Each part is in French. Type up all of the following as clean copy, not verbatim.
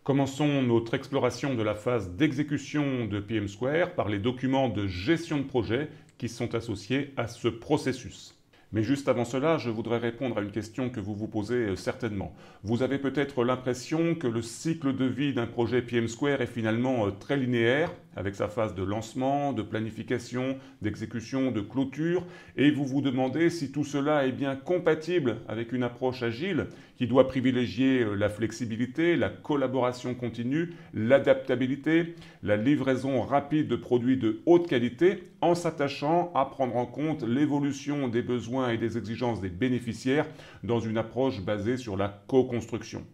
Commençons notre exploration de la phase d'exécution de PM Square par les documents de gestion de projet qui sont associés à ce processus. Mais juste avant cela, je voudrais répondre à une question que vous vous posez certainement. Vous avez peut-être l'impression que le cycle de vie d'un projet PM Square est finalement très linéaire, avec sa phase de lancement, de planification, d'exécution, de clôture, et vous vous demandez si tout cela est bien compatible avec une approche agile qui doit privilégier la flexibilité, la collaboration continue, l'adaptabilité, la livraison rapide de produits de haute qualité, en s'attachant à prendre en compte l'évolution des besoins et des exigences des bénéficiaires dans une approche basée sur la co-construction.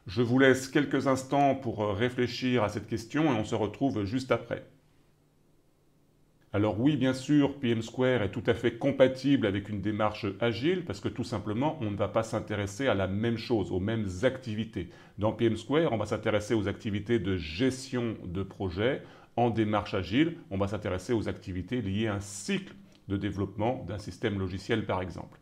Je vous laisse quelques instants pour réfléchir à cette question et on se retrouve juste après. Alors oui, bien sûr, PM Square est tout à fait compatible avec une démarche agile parce que tout simplement, on ne va pas s'intéresser à la même chose, aux mêmes activités. Dans PM Square, on va s'intéresser aux activités de gestion de projet. En démarche agile, on va s'intéresser aux activités liées à un cycle de développement d'un système logiciel, par exemple.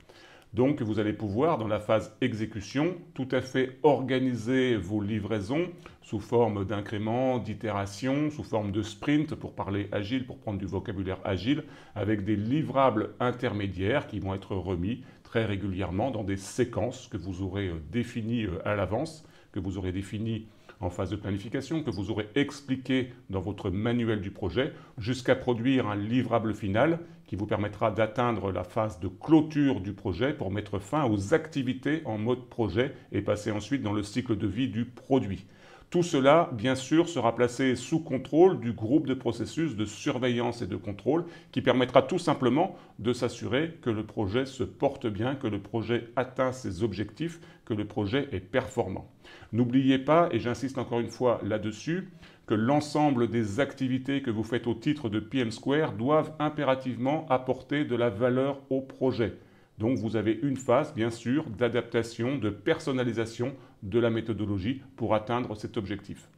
Donc, vous allez pouvoir, dans la phase exécution, tout à fait organiser vos livraisons sous forme d'incréments, d'itérations, sous forme de sprint, pour parler agile, pour prendre du vocabulaire agile, avec des livrables intermédiaires qui vont être remis très régulièrement dans des séquences que vous aurez définies à l'avance, que vous aurez définies en phase de planification, que vous aurez expliqué dans votre manuel du projet, jusqu'à produire un livrable final qui vous permettra d'atteindre la phase de clôture du projet pour mettre fin aux activités en mode projet et passer ensuite dans le cycle de vie du produit. Tout cela, bien sûr, sera placé sous contrôle du groupe de processus de surveillance et de contrôle qui permettra tout simplement de s'assurer que le projet se porte bien, que le projet atteint ses objectifs, que le projet est performant. N'oubliez pas, et j'insiste encore une fois là-dessus, que l'ensemble des activités que vous faites au titre de PM Square doivent impérativement apporter de la valeur au projet. Donc vous avez une phase, bien sûr, d'adaptation, de personnalisation de la méthodologie pour atteindre cet objectif.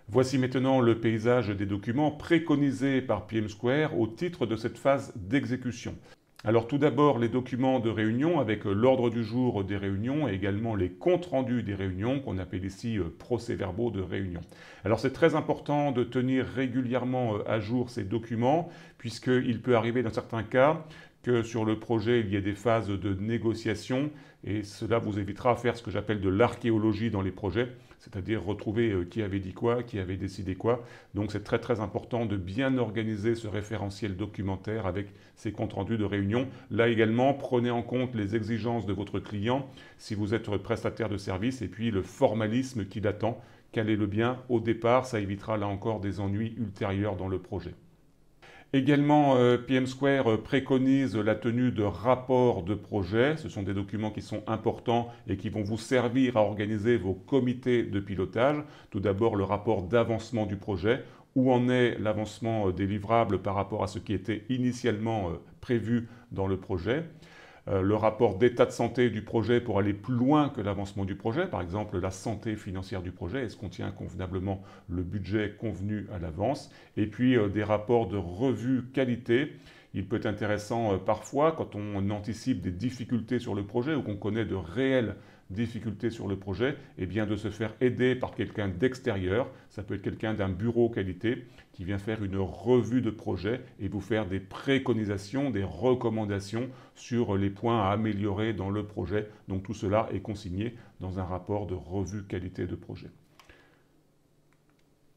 Voici maintenant le paysage des documents préconisés par PM Square au titre de cette phase d'exécution. Alors tout d'abord les documents de réunion avec l'ordre du jour des réunions et également les comptes rendus des réunions qu'on appelle ici procès-verbaux de réunion. Alors c'est très important de tenir régulièrement à jour ces documents puisqu'il peut arriver dans certains cas que sur le projet, il y ait des phases de négociation et cela vous évitera de faire ce que j'appelle de l'archéologie dans les projets, c'est-à-dire retrouver qui avait dit quoi, qui avait décidé quoi. Donc c'est très très important de bien organiser ce référentiel documentaire avec ces comptes rendus de réunion. Là également, prenez en compte les exigences de votre client si vous êtes prestataire de service et puis le formalisme qui l'attend. Calez-le bien au départ, ça évitera là encore des ennuis ultérieurs dans le projet. Également, PM Square préconise la tenue de rapports de projet. Ce sont des documents qui sont importants et qui vont vous servir à organiser vos comités de pilotage. Tout d'abord, le rapport d'avancement du projet. Où en est l'avancement des livrables par rapport à ce qui était initialement prévu dans le projet. Le rapport d'état de santé du projet pour aller plus loin que l'avancement du projet, par exemple la santé financière du projet, est-ce qu'on tient convenablement le budget convenu à l'avance, et puis des rapports de revue qualité. Il peut être intéressant parfois, quand on anticipe des difficultés sur le projet ou qu'on connaît de réelles difficultés sur le projet, eh bien de se faire aider par quelqu'un d'extérieur. Ça peut être quelqu'un d'un bureau qualité qui vient faire une revue de projet et vous faire des préconisations, des recommandations sur les points à améliorer dans le projet. Donc tout cela est consigné dans un rapport de revue qualité de projet.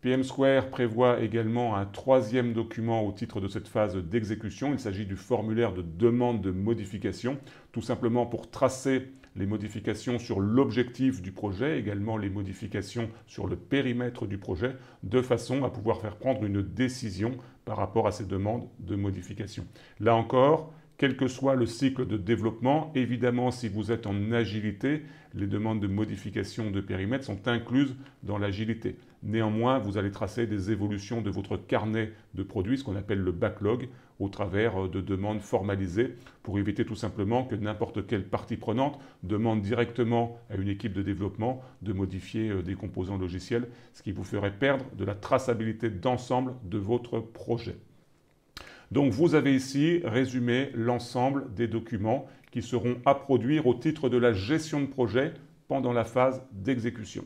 PM Square prévoit également un troisième document au titre de cette phase d'exécution. Il s'agit du formulaire de demande de modification, tout simplement pour tracer les modifications sur l'objectif du projet, également les modifications sur le périmètre du projet, de façon à pouvoir faire prendre une décision par rapport à ces demandes de modification. Là encore, quel que soit le cycle de développement, évidemment, si vous êtes en agilité, les demandes de modification de périmètre sont incluses dans l'agilité. Néanmoins, vous allez tracer des évolutions de votre carnet de produits, ce qu'on appelle le backlog, au travers de demandes formalisées, pour éviter tout simplement que n'importe quelle partie prenante demande directement à une équipe de développement de modifier des composants logiciels, ce qui vous ferait perdre de la traçabilité d'ensemble de votre projet. Donc vous avez ici résumé l'ensemble des documents qui seront à produire au titre de la gestion de projet pendant la phase d'exécution.